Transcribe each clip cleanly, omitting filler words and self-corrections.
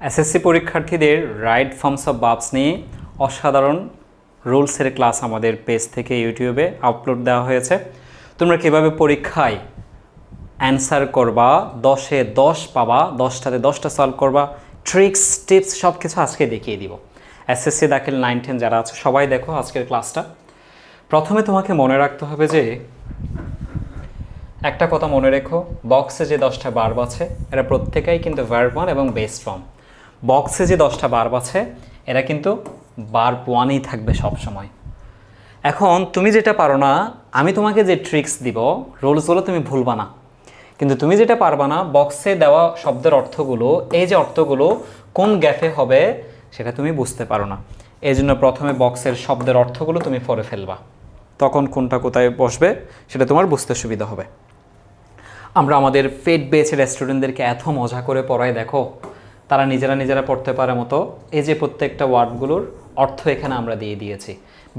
SSC পরীক্ষার্থীদের right forms of verbs নিয়ে অসাধারণ রুলসের ক্লাস আমাদের পেজ থেকে ইউটিউবে আপলোড দেওয়া হয়েছে। তোমরা কীভাবে পরীক্ষায় অ্যান্সার করবা, 10-এ 10 পাবা, 10টাতে 10টা সলভ করবা, ট্রিক্স টিপস সব কিছু আজকে দেখিয়ে দিব। এসএসসি দাখিল 9-10 যারা আছে সবাই দেখো আজকের ক্লাসটা। প্রথমে তোমাকে মনে রাখতে হবে যে একটা কথা মনে রেখো, বক্সে যে 10টা ভার্ব আছে এরা প্রত্যেকেই কিন্তু ভার্ব 1 এবং বেস ফর্ম। বক্সে যে 10টা ভার্ব আছে এরা কিন্তু ভার্ব 1ই থাকবে সব সময়। এখন তুমি যেটা পারো না, আমি তোমাকে যে ট্রিক্স দিব, রুলসগুলো তুমি ভুলবা না, কিন্তু তুমি যেটা পারবা না বক্সে দেওয়া শব্দের অর্থগুলো, এই যে অর্থগুলো কোন গ্যাপে হবে সেটা তুমি বুঝতে পারো না। এই জন্য প্রথমে বক্সের শব্দের অর্থগুলো তুমি পড়ে ফেলবা, তখন কোনটা কোথায় বসবে সেটা তোমার বুঝতে সুবিধা হবে। আমরা আমাদের পেড বেচের স্টুডেন্টদেরকে এত মজা করে পড়াই, দেখো তারা নিজেরা পড়তে পারে মতো এই যে প্রত্যেকটা ওয়ার্ডগুলোর অর্থ এখানে আমরা দিয়ে দিয়েছি।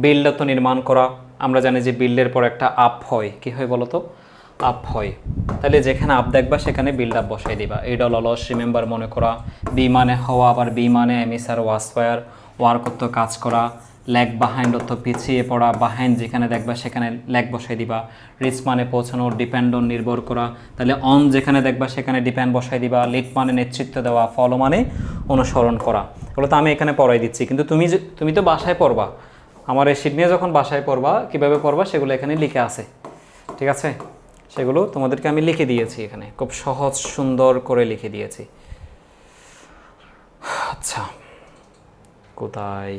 বিল্ড তো নির্মাণ করা, আমরা জানি যে বিল্ডের পর একটা আপ হয়, কি হয় বলো তো, আপ হয়। তাহলে যেখানে আপ দেখবা সেখানে বিল্ড আপ বসাই দিবা। এইডল অলস রিমেম্বার মনে করা, বি মানে হওয়া, আবার বি মানে এমিসার ওয়াসফায়ার, ওয়ার্ক অর্থ কাজ করা, ল্যাগ বাহাইন্ড অর্থ পিছিয়ে পড়া, বাহাইন্ড যেখানে দেখবা সেখানে ল্যাগ বসাই দিবা। রিচ মানে পৌঁছানো, ডিপেন্ড অন নির্ভর করা, তাহলে অন যেখানে দেখবা সেখানে ডিপেন্ড বসাই দিবা। লিড মানে নেতৃত্ব দেওয়া, ফলো মানে অনুসরণ করা। ওগুলো তো আমি এখানে পড়াই দিচ্ছি, কিন্তু তুমি তো বাসায় পড়বা, আমার এই শিট নিয়ে যখন বাসায় পড়বা কীভাবে পড়বা সেগুলো এখানে লিখে আছে, ঠিক আছে? সেগুলো তোমাদেরকে আমি লিখে দিয়েছি এখানে, খুব সহজ সুন্দর করে লিখে দিয়েছি। আচ্ছা, কোথায়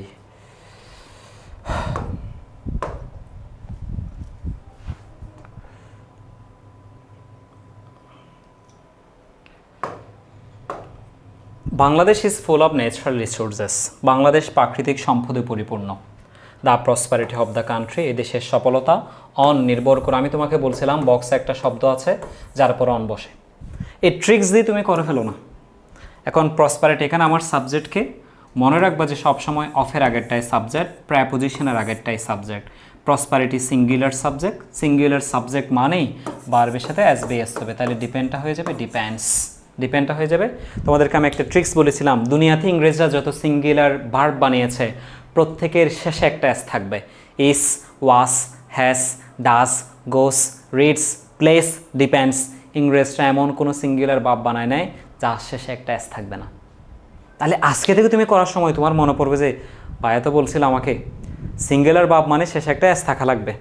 Bangladesh is full of natural resources. Bangladesh প্রাকৃতিক সম্পদে পরিপূর্ণ। The prosperity of the country, এই দেশের সফলতা অন নির্ভর করে। আমি তোমাকে বলছিলাম বক্সে একটা শব্দ আছে যার পর অন বসে। এই ট্রিক্স দিয়ে তুমি করে ফেলো না। এখন প্রসপারিটি, এখানে আমার সাবজেক্টকে মনে রাখবা যে সবসময় অফের আগেরটাই সাবজেক্ট, প্রেপোজিশনের আগেরটাই subject. Prosperity singular subject, singular subject মানেই ভার্বের সাথে এস বি এস হবে, তাহলে ডিপেন্ডটা হয়ে যাবে ডিপেন্ডস, ডিপেন্ডটা হয়ে যাবে। তোমাদেরকে আমি একটা ট্রিক্স বলেছিলাম, দুনিয়াতে ইংরেজরা যত সিঙ্গুলার ভার্ব বানিয়েছে প্রত্যেকের শেষে একটা এস থাকবে। ইস, ওয়াস, হ্যাস, ডাস, গোস, রিডস, প্লেস, ডিপেন্ডস। ইংরেজরা এমন কোনো সিঙ্গুলার ভার্ব বানায় নাই যার শেষে একটা এস থাকবে না। তাহলে আজকে থেকে তুমি করার সময় তোমার মনে পড়বে যে ভাইয়া তো বলছিল আমাকে সিঙ্গুলার ভার্ব মানে শেষে একটা এস থাকা লাগবে।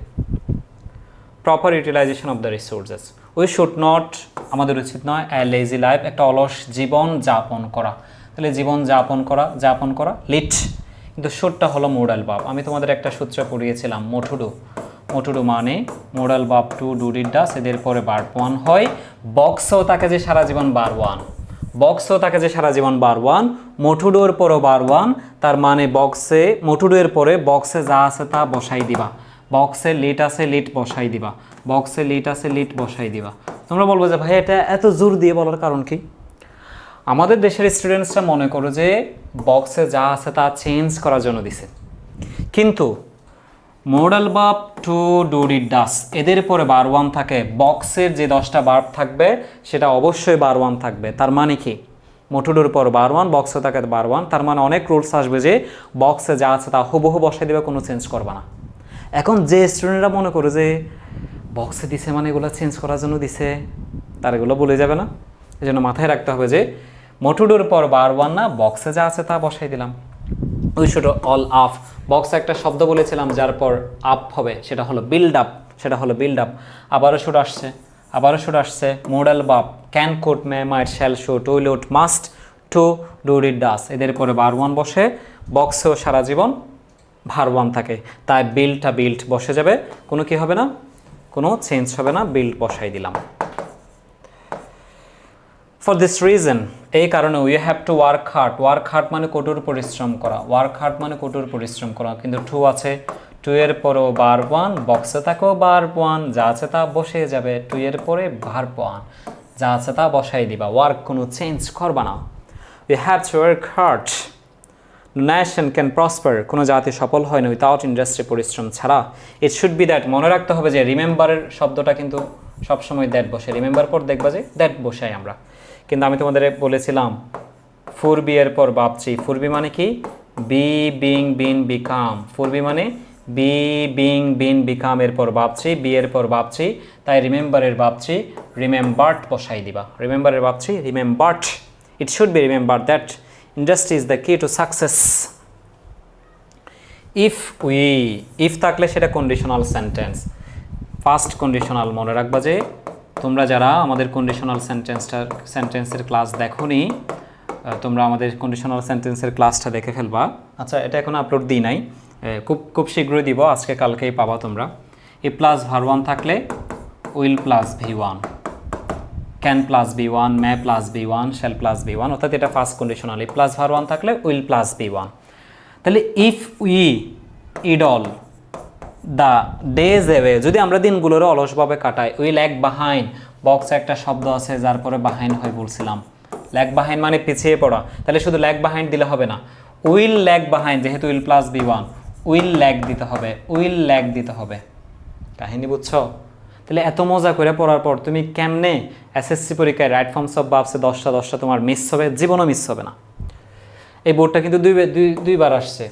Proper utilisation of the resources. We should not, আমাদের উচিত নয় এ লেজি লাইফ, একটা অলস জীবন যাপন করা। তাহলে জীবন যাপন করা লিট, কিন্তু শুডটা হলো মোডাল ভার্ব। আমি তোমাদের একটা সূত্র পড়িয়েছিলাম, মোটুডু মানে modal verb to, do did does, এদের পরে ভার্ব 1 হয়। বক্সও তাকে যে সারা জীবন ভার্ব 1, বক্সও তাকে যে সারা জীবন ভার্ব 1, মোটুডুর পরও ভার্ব 1, তার মানে বক্সে মোটুডুর পরে বক্সে যা আছে তা বসাই দিবা। বক্সে লিট আছে লিট বসাই দিবা, বক্সে লিট আছে লিট বসাই দিবা। তোমরা বলবো যে ভাই এটা এত জোর দিয়ে বলার কারণ কি? আমাদের দেশের স্টুডেন্টসরা মনে করো যে বক্সে যা আছে তা চেঞ্জ করার জন্য দিছে, কিন্তু modal verb to, do did does, এদের পরে ভার্ব 1 থাকে। বক্সের যে 10টা ভার্ব থাকবে সেটা অবশ্যই ভার্ব 1 থাকবে। তার মানে কি, মোটুডুর পর ভার্ব 1, বক্সে থাকে ভার্ব 1, তার মানে অনেক রুলস আসবে যে বক্সে যা আছে তা হুবহু বসাই দেবে, কোনো চেঞ্জ করবা না। এখন যে স্টুডেন্টরা মনে করে যে বক্সে দিছে মানে এগুলো চেঞ্জ করার জন্য দিছে, তার এগুলো বলে যাবে না। এই জন্য মাথায় রাখতে হবে যে মোটুডুর পর ভার্ব 1 না, বক্সে যা আছে তা বসাই দিলাম। উই শুড অল আপ, বক্সে একটা শব্দ বলেছিলাম যার পর আপ হবে, সেটা হলো বিল্ড আপ, সেটা হলো বিল্ড আপ। আবারও শুড আসছে modal verb can, could, may, might, shall, should, will, would, must, to, do, did, does, এদের পরে ভার্ব 1 বসে। বক্সেও সারা জীবন ভার্ব 1 থাকে, তাই বিল্ড বসে যাবে, কোনো কি হবে না, কোনো চেঞ্জ হবে না, বিল্ড বসাই দিলাম। ফর দিস রিজন, এই কারণে we have to work hard মানে কঠোর পরিশ্রম করা, কিন্তু টু আছে, টু এর পরেও ভার্ব 1, বক্সে থাকেও ভার্ব 1, যা আছে তা বসে যাবে। টু এর পরে ভার্ব 1, যা আছে তা বসাই দিবা, ওয়ার্ক কোনো চেঞ্জ করবা না। We have to work hard, nation can prosper, কোনো জাতি সফল হয় না উইথাউট ইন্ডাস্ট্রি, পরিশ্রম ছাড়া। ইট শুড বি দ্যাট, মনে রাখতে হবে যে রিমেম্বারের শব্দটা কিন্তু সবসময় দ্যাট বসে, রিমেম্বার পর দেখবা যে দ্যাট বসাই আমরা। কিন্তু আমি তোমাদের বলেছিলাম ফোর বি এর পর ভাবছি, ফোর বি মানে কি, be being been become, four B মানে বি বিং বিন বিকাম এর পর ভাবছি, বি এর পর ভাবছি, তাই রিমেম্বারের ভাবছি রিমেম্বার্ড বসাই দিবা, রিমেম্বারের ভাবছি remembered, it should be remembered that industry is the key to success. If we, if থাকলে সেটা কন্ডিশনাল সেন্টেন্স, ফার্স্ট কন্ডিশনাল মনে রাখবা যে তোমরা যারা আমাদের কন্ডিশনাল সেন্টেন্সের ক্লাস দেখোনি, তোমরা আমাদের কন্ডিশনাল সেন্টেন্সের ক্লাসটা দেখে ফেলবা। আচ্ছা, এটা এখন আপলোড দিই নাই, খুব শীঘ্রই দিব, আজকে কালকেই পাবা তোমরা। এ প্লাস ভার ওয়ান থাকলে will plus V one, can plus V one, may plus V one, shall plus V one, অর্থাৎ এটা ফার্স্ট কন্ডিশনাল। এ প্লাস ভার ওয়ান থাকলে উইল প্লাস বি ওয়ান। তাহলে if we idle the days away, যদি আমরা দিনগুলোরও অলসভাবে কাটাই, we lag behind, বক্সে একটা শব্দ আছে যার পরে বাহাইন্ড হয় বলছিলাম, ল্যাগ বাহাইন্ড মানে পিছিয়ে পড়া, তাহলে শুধু ল্যাগ বাহাইন্ড দিলে হবে না, উইল ল্যাগ বাহাইন্ড, যেহেতু will plus V one, will lag দিতে হবে, উইল ল্যাগ দিতে হবে। কাহিনী বুঝছো? তাহলে এত মজা করে পড়ার পর তুমি কেমনে এসএসসি পরীক্ষায় রাইট ফর্মস অফ ভার্বসে 10টা তোমার মিস হবে? জীবনও মিস হবে না। এই বোর্ডটা কিন্তু দুইবার আসছে,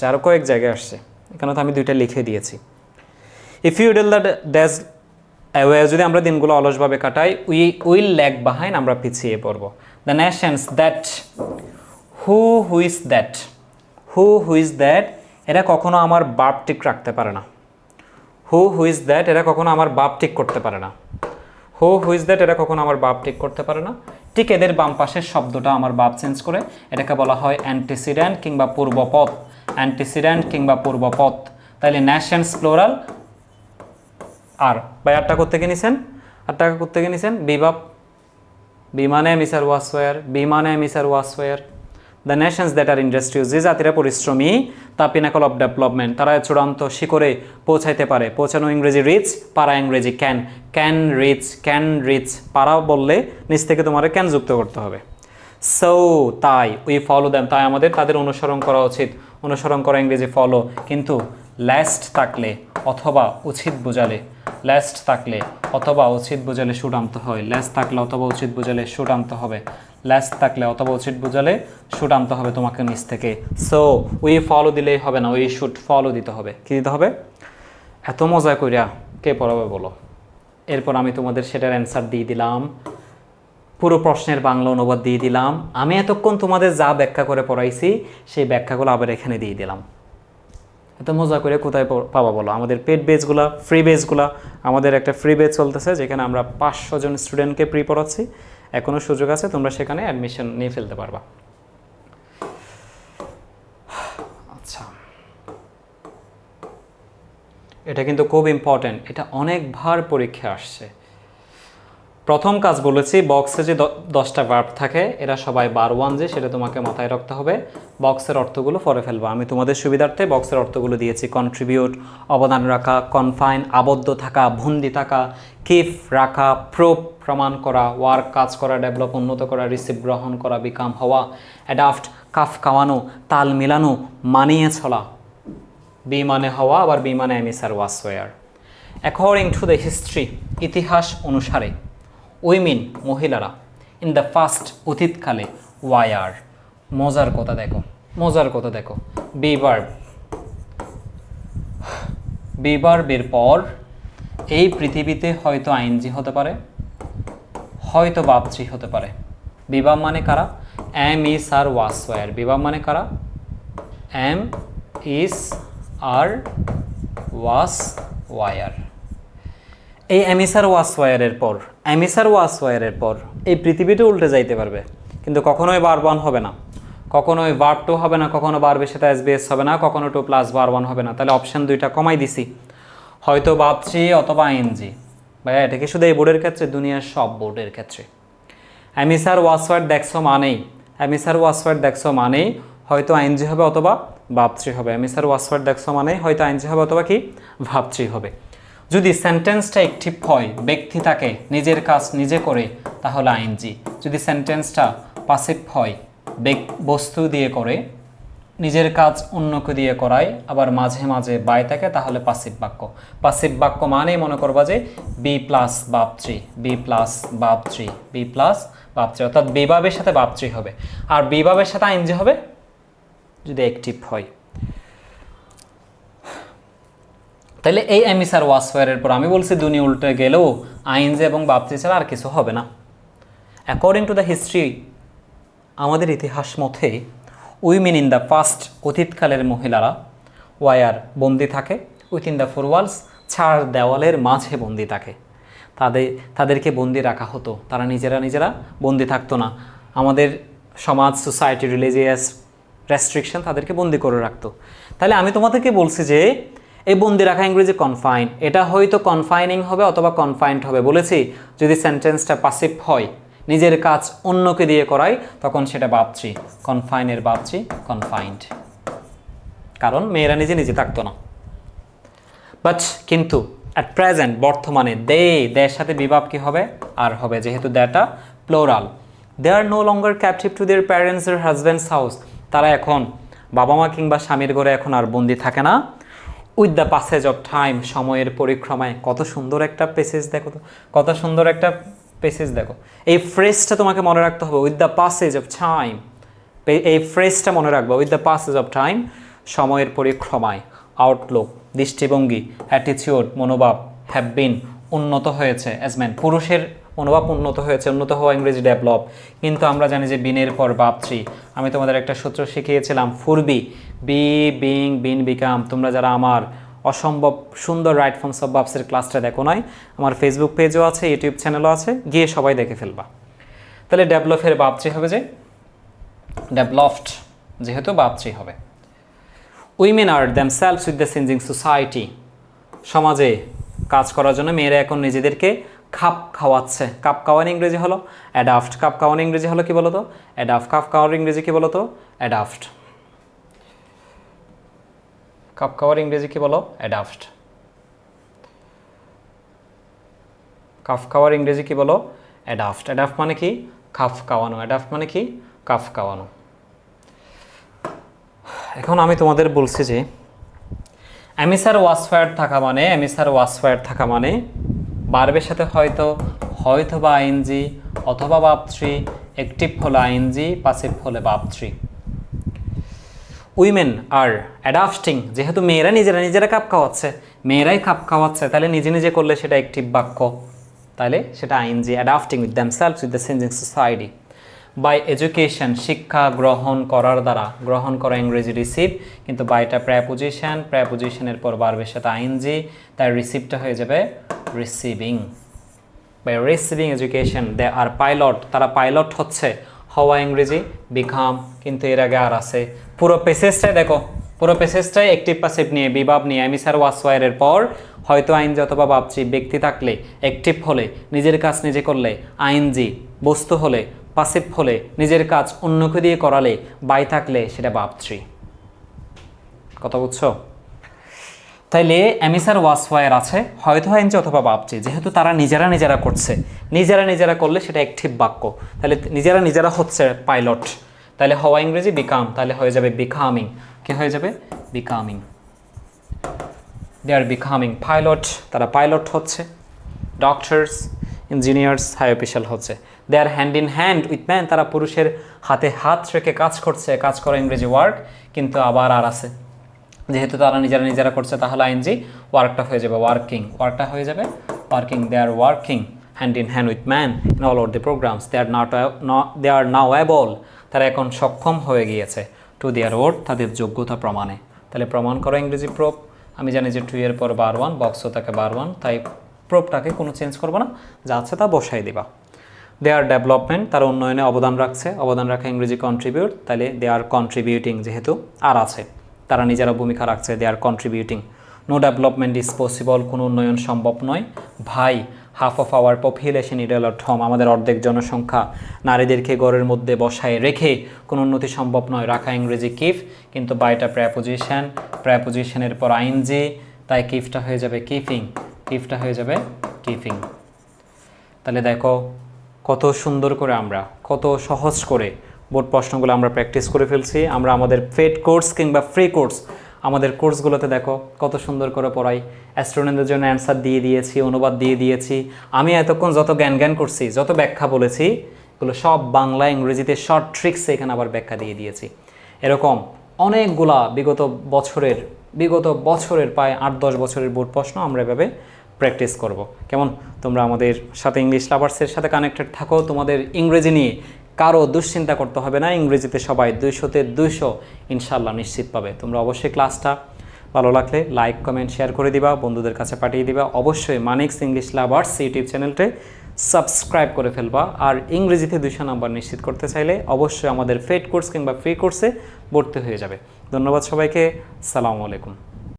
আরও কয়েক জায়গায় আসছে, এখানে তো আমি দুইটা লিখে দিয়েছি। ইফ ইউ ডেল দ্য ড্যাশ অ্যাওয়ে, যদি আমরা দিনগুলো অলসভাবে কাটাই, উইল ল্যাগ বাহাইন্ড, আমরা পিছিয়ে পড়ব। The nations that, who is that, who is that, এরা কখনো আমার বাপ ঠিক রাখতে পারে না। হু ইজ দ্যাট, এরা কখনো আমার বাপ ঠিক করতে পারে না। হু ইজ দ্যাট, এরা কখনো আমার বাপ ঠিক করতে পারে না। ঠিক এদের বাম পাশের শব্দটা আমার বাপ চেঞ্জ করে এটাকে বলা হয় অ্যান্টিসিডেন্ট কিংবা পূর্বপদ, অ্যান্টিসিডেন্ট কিংবা পূর্বপদ। তাহলে নেশনস প্লোরাল, আর ভাই আটটা করতে গিয়ে নিছেন বিবাপ, বিমানে মিসার ওয়াসওয়ার, বিমানে মিসার ওয়াসওয়ার। The nations that are industrious, যে জাতিরা পরিশ্রমী, তা পিনাকল অফ ডেভেলপমেন্ট, তারা চূড়ান্ত শিখরে পৌঁছাইতে পারে। পৌঁছানো ইংরেজি রিচ, পারা ইংরেজি ক্যান রিচ, পারা বললে নিচ থেকে তোমার ক্যান যুক্ত করতে হবে। সো তাই, উই ফলো দ্যাম, তাই আমাদের তাদের অনুসরণ করা উচিত। অনুসরণ করা ইংরেজি ফলো, কিন্তু ল্যাস্ট থাকলে অথবা উচিত বোঝালে, ল্যাস্ট থাকলে অথবা উচিত বোঝালে শুড আনতে হয়, ল্যাস্ট থাকলে অথবা উচিত বোঝালে শুড আনতে হবে, ল্যাস্ট থাকলে অথবা উচিত বোঝালে শুড আনতে হবে তোমাকে নিচ থেকে। সো উই ফলো দিলেই হবে না, উই শুড ফলো দিতে হবে। কি দিতে হবে? এত মজা কইরা কে পড়াবে বলো? এরপর আমি তোমাদের সেটার অ্যান্সার দিয়ে দিলাম, পুরো প্রশ্নের বাংলা অনুবাদ দিয়ে দিলাম। আমি এতক্ষণ তোমাদের যা ব্যাখ্যা করে পড়াইছি সেই ব্যাখ্যাগুলো আবার এখানে দিয়ে দিলাম। এত মজা করে কোথায় পাবা বলো? আমাদের পেড বেজগুলো, ফ্রি বেজগুলো, আমাদের একটা ফ্রি বেজ চলতেছে যেখানে আমরা 500 জন স্টুডেন্টকে প্রি পড়াচ্ছি। এখনও সুযোগ আছে, তোমরা সেখানে অ্যাডমিশন নিয়ে ফেলতে পারবা। আচ্ছা, এটা কিন্তু খুব ইম্পর্টেন্ট, এটা অনেকবার পরীক্ষা আসছে। প্রথম কাজ বলেছি, বক্সে যে 10টা ভার্ব থাকে এরা সবাই বার ওয়ান, যে সেটা তোমাকে মাথায় রাখতে হবে। বক্সের অর্থগুলো পরে ফেলবা, আমি তোমাদের সুবিধার্থে বক্সের অর্থগুলো দিয়েছি। কন্ট্রিবিউট, অবদান রাখা, কনফাইন, আবদ্ধ থাকা, বন্দি থাকা, কিফ রাখা, প্রুফ প্রমাণ করা, ওয়ার্ক কাজ করা, ডেভেলপ উন্নত করা, রিসিভ গ্রহণ করা, বিকাম হওয়া, অ্যাডাপ্ট কাফ খাওয়ানো, তাল মিলানো, মানিয়ে চলা। বি মানে হওয়া, আবার বি মানে এমিসার ওয়াসওয়ার। অ্যাকর্ডিং টু দ্য হিস্ট্রি, ইতিহাস অনুসারে, উইমেন মহিলারা, ইন দ্য ফার্স্ট অতীতকালে, ওয়ার। মজার কথা দেখো, মজার কথা দেখো। বি ভার্বের পর এই পৃথিবীতে হয়তো আইনজি হতে পারে, হয়তো বাপচি হতে পারে। বিভাব মানে কারা? এম ইস আর ওয়াসওয়ার। বিভাব মানে কারা? Am is are was were. এই এমিসার ওয়াসওয়ারের পর, এমিসার ওয়াসওয়ারের পর এই পৃথিবীটা উল্টে যাইতে পারবে, কিন্তু কখনোই বার ওয়ান হবে না, কখনোই ভার্ব টু হবে না, কখনো ভার্বের সাথে এসবিএস হবে না, কখনো টু প্লাস বার ওয়ান হবে না। তাহলে অপশান দুইটা কমাই দিছি, হয়তো ভাবছি অথবা আইএনজি। ভাইয়া এটা কি শুধু এই বোর্ডের ক্ষেত্রে? দুনিয়ার সব বোর্ডের ক্ষেত্রে এমিসার ওয়াসওয়ার্ড দেখছো মানেই, এমিসার ওয়াসওয়ার্ড দেখছো মানেই হয়তো আইএনজি হবে অথবা ভাবছি হবে। এমিসার ওয়াসওয়ার্ড দেখছো মানেই হয়তো আইএনজি হবে অথবা কি ভাবছি হবে। যদি সেন্টেন্সটা অ্যাক্টিভ হয়, ব্যক্তি তাকে নিজের কাজ নিজে করে, তাহলে আইএনজি। যদি সেন্টেন্সটা পাসিভ হয়, বস্তু দিয়ে করে, নিজের কাজ অন্যকে দিয়ে করায়, আবার মাঝে মাঝে বাই থাকে, তাহলে পাসিভ বাক্য। পাসিভ বাক্য মানেই মনে করবা যে বি প্লাস বাপ থ্রি, বি প্লাস বাপ থ্রি, বি প্লাস বাপ থ্রি, অর্থাৎ বিভাবের সাথে বাপ থ্রি হবে। আর বিভাবের সাথে আইনজি হবে যদি অ্যাক্টিভ হয়। তাহলে এই এমিস আর ওয়াজ ওয়্যারের পর আমি বলছি দুনিয়া উল্টে গেলেও আইনজি এবং বাপ থ্রি ছাড়া আর কিছু হবে না। অ্যাকর্ডিং টু দ্য হিস্ট্রি, আমাদের ইতিহাস মতে উইমেন ইন দ্য পাস্ট, অতীতকালের মহিলারা ওয়ার বন্দি থাকে উইথিন দ্য ফোর ওয়ালস, চার দেওয়ালের মাঝে বন্দি থাকে। তাদেরকে বন্দি রাখা হতো, তারা নিজেরা বন্দি থাকতো না। আমাদের সমাজ, সোসাইটি, রিলিজিয়াস রেস্ট্রিকশন তাদেরকে বন্দি করে রাখতো। তাহলে আমি তোমাদেরকে বলছি যে এই বন্দি রাখা ইংরেজি কনফাইন, এটা হয়তো কনফাইনিং হবে অথবা কনফাইন্ড হবে। বলেছি যদি সেন্টেন্সটা পাসিভ হয়, নিজের কাজ অন্যকে দিয়ে করায়, তখন সেটা বাপ থ্রি, কনফাইনের বাপ থ্রি, কনফাইন্ড, কারণ মেয়েরা নিজে থাকতো না। বাট কিন্তু অ্যাট প্রেজেন্ট, বর্তমানে দের সাথে বিভাব কি হবে? আর হবে, যেহেতু দ্যাটা plural. They are no longer captive to their parents or husband's house, তারা এখন বাবা মা কিংবা স্বামীর ঘরে এখন আর বন্দি থাকে না। With the passage of time, সময়ের পরিক্রমায়। কত সুন্দর একটা পেসেজ দেখো তো, কত সুন্দর একটা পেসেজ দেখো। এই ফ্রেজটা তোমাকে মনে রাখতে হবে, with the passage of time. এই ফ্রেজটা মনে রাখবো, with the passage of time, সময়ের পরিক্রমায়। আউটলুক, দৃষ্টিভঙ্গি, অ্যাটিটিউড, মনোভাব, হ্যাভ বিন, উন্নত হয়েছে। অ্যাজ ম্যান, পুরুষের মনোভাব উন্নত হয়েছে, উন্নত হওয়া ইংরেজি ডেভেলপ। কিন্তু আমরা জানি যে বিনের পর বাপ থ্রি। আমি তোমাদের একটা সূত্র শিখিয়েছিলাম, ফুরবি, বি, বিং, বিন, বিকাম। তোমরা যারা আমার অসম্ভব সুন্দর রাইট ফর্মস অফ ভার্বসের ক্লাসটা দেখো নাই, আমার ফেসবুক পেজও আছে, ইউটিউব চ্যানেলও আছে, গিয়ে সবাই দেখে ফেলবা। তাহলে ডেভেলপের বাপ থ্রি হবে যে ডেভেলপড, যেহেতু বাপ থ্রি হবে। Women are themselves with the changing society, সমাজে কাজ করার জন্য মেয়েরা এখন নিজেদেরকে খাপ খাওয়াচ্ছে। কাপ খাওয়ার ইংরেজি হলো অ্যাডাপ্ট। কাপ খাওয়ার ইংরেজি হলো কি বলো তো? অ্যাডাপ্ট। কাপ খাওয়ার ইংরেজি কি বলো তো? অ্যাডাপ্ট। কাপ খাওয়ার ইংরেজি কি বলো? অ্যাডাপ্ট। কাপ খাওয়ার ইংরেজি কি বলো? অ্যাডাপ্ট। অ্যাডাপ্ট মানে কি? কাপ খাওয়ানো। অ্যাডাপ্ট মানে কি? কাপ খাওয়ানো। এখন আমি তোমাদের বলছি যে অ্যামিসার ওয়াসফায়ার থাকা মানে বার্বের সাথে হয়তো বা আইএনজি অথবা বাপ থ্রি, অ্যাক্টিভ হলে আইএনজি, পাসিভ হলে বাপ থ্রি। উইমেন আর অ্যাডাপ্টিং, যেহেতু মেয়েরা নিজেরা খাপ খাওয়াচ্ছে, মেয়েরাই খাপ খাওয়াচ্ছে, তাহলে নিজে করলে সেটা অ্যাক্টিভ বাক্য, তাহলে সেটা ING. Adapting with themselves with the changing society. By education, শিক্ষা গ্রহণ করার দ্বারা। গ্রহণ করা ইংরেজি রিসিভ, কিন্তু বাইটা প্রেপোজিশনের পর বার্বের সাথে আইএনজি, তাই রিসিভটা হয়ে যাবে receiving. By receiving education they are pilot, তারা পাইলট হচ্ছে। হওয়া ইংরেজি বিকাম, কিন্তু এর আগে আর আছে। পুরো পেসেজটাই দেখো, পুরো পেসেজটাই অ্যাক্টিভ পাসিভ নিয়ে, বিভাব নিয়ে। অ্যামিসার ওয়াসওয়ারের পর হয়তো আইনজি অথবা বাপচি, ব্যক্তি থাকলে, অ্যাক্টিভ হলে, নিজের কাজ নিজে করলে আইনজি, বস্তু হলে, পাসিভ হলে, নিজের কাজ অন্যকে দিয়ে করালে, বাই থাকলে সেটা বাপ থ্রি। কথা বুঝছো? তাইলে অ্যামিসার ওয়াসওয়ার আছে, হয়তো আইনজি অথবা বাপচি, যেহেতু তারা নিজেরা করছে, নিজেরা করলে সেটা অ্যাক্টিভ বাক্য। তাহলে নিজেরা হচ্ছে পাইলট, তাহলে হওয়া ইংরেজি বিকাম, তাহলে হয়ে যাবে বিকামিং। কি হয়ে যাবে? Becoming. They are becoming pilot, তারা পাইলট হচ্ছে। ডক্টরস, ইঞ্জিনিয়ার্স, হাই অফিসিয়াল হচ্ছে। They are hand in hand with man, তারা পুরুষের হাতে হাত রেখে কাজ করছে। কাজ করা ইংরেজি ওয়ার্ক, কিন্তু আবার আর আছে, যেহেতু তারা নিজেরা করছে, তাহলে আইনজি ওয়ার্কটা হয়ে যাবে ওয়ার্কিং। ওয়ার্কটা হয়ে যাবে working. They are working hand in hand with man in all over the programs. They are now able, তারা এখন সক্ষম হয়ে গিয়েছে। টু দেয়ার ওয়ার্ড, তাদের যোগ্যতা প্রমাণে। তাহলে প্রমাণ করা ইংরেজি প্রোপ। আমি জানি যে টু এর পর বার ওয়ান, বক্সও থাকে বার ওয়ান, তাই প্রোপটাকে কোনো চেঞ্জ করবো না, যা আছে তা বসাই দিবা। দে আর ডেভেলপমেন্ট, তারা উন্নয়নে অবদান রাখছে। অবদান রাখা ইংরেজি কন্ট্রিবিউট, তাহলে দে আর কন্ট্রিবিউটিং, যেহেতু আর আছে, তারা নিজেরা ভূমিকা রাখছে। They are contributing. No development is possible, কোনো উন্নয়ন সম্ভব নয়। ভাই, half of our population idle at home, আমাদের অর্ধেক জনসংখ্যা নারীদেরকে ঘরের মধ্যে বসায় রেখে কোনো উন্নতি সম্ভব নয়। রাখা ইংরেজি কিফ, কিন্তু বাইটা প্রেপোজিশনের পর আইনজি, তাই কিফটা হয়ে যাবে কিফিং। কিফটা হয়ে যাবে কিফিং। তাহলে দেখো কত সুন্দর করে আমরা, কত সহজ করে বোর্ড প্রশ্নগুলো আমরা প্র্যাকটিস করে ফেলছি। আমরা আমাদের পেড কোর্স কিংবা ফ্রি কোর্স, আমাদের কোর্সগুলোতে দেখো কত সুন্দর করে পড়াই, স্টুডেন্টদের জন্য অ্যান্সার দিয়ে দিয়েছি, অনুবাদ দিয়ে দিয়েছি। আমি এতক্ষণ যত জ্ঞান করছি, যত ব্যাখ্যা বলেছি, এগুলো সব বাংলা ইংরেজিতে শর্ট ট্রিক্সে এখানে আবার ব্যাখ্যা দিয়ে দিয়েছি। এরকম অনেকগুলা বিগত বছরের প্রায় 8-10 বছরের বোর্ড প্রশ্ন আমরা এভাবে প্র্যাকটিস করব। কেমন? তোমরা আমাদের সাথে ইংলিশ লাভার্সের সাথে কানেক্টেড থাকো। তোমাদের ইংরেজি নিয়ে কারো দুশ্চিন্তা করতে হবে না। ইংরেজিতে সবাই 200-তে 200 ইনশাল্লাহ নিশ্চিত পাবে। তোমরা অবশ্যই ক্লাসটা ভালো লাগলে লাইক কমেন্ট শেয়ার করে দিবা, বন্ধুদের কাছে পাঠিয়ে দিবা। অবশ্যই মানিক্স ইংলিশ লাভার্স ইউটিউব চ্যানেলটি সাবস্ক্রাইব করে ফেলবা। আর ইংরেজিতে 200 নাম্বার নিশ্চিত করতে চাইলে অবশ্যই আমাদের পেড কোর্স কিংবা ফ্রি কোর্সে ভর্তি হয়ে যাবে। ধন্যবাদ সবাইকে। আসসালামু আলাইকুম।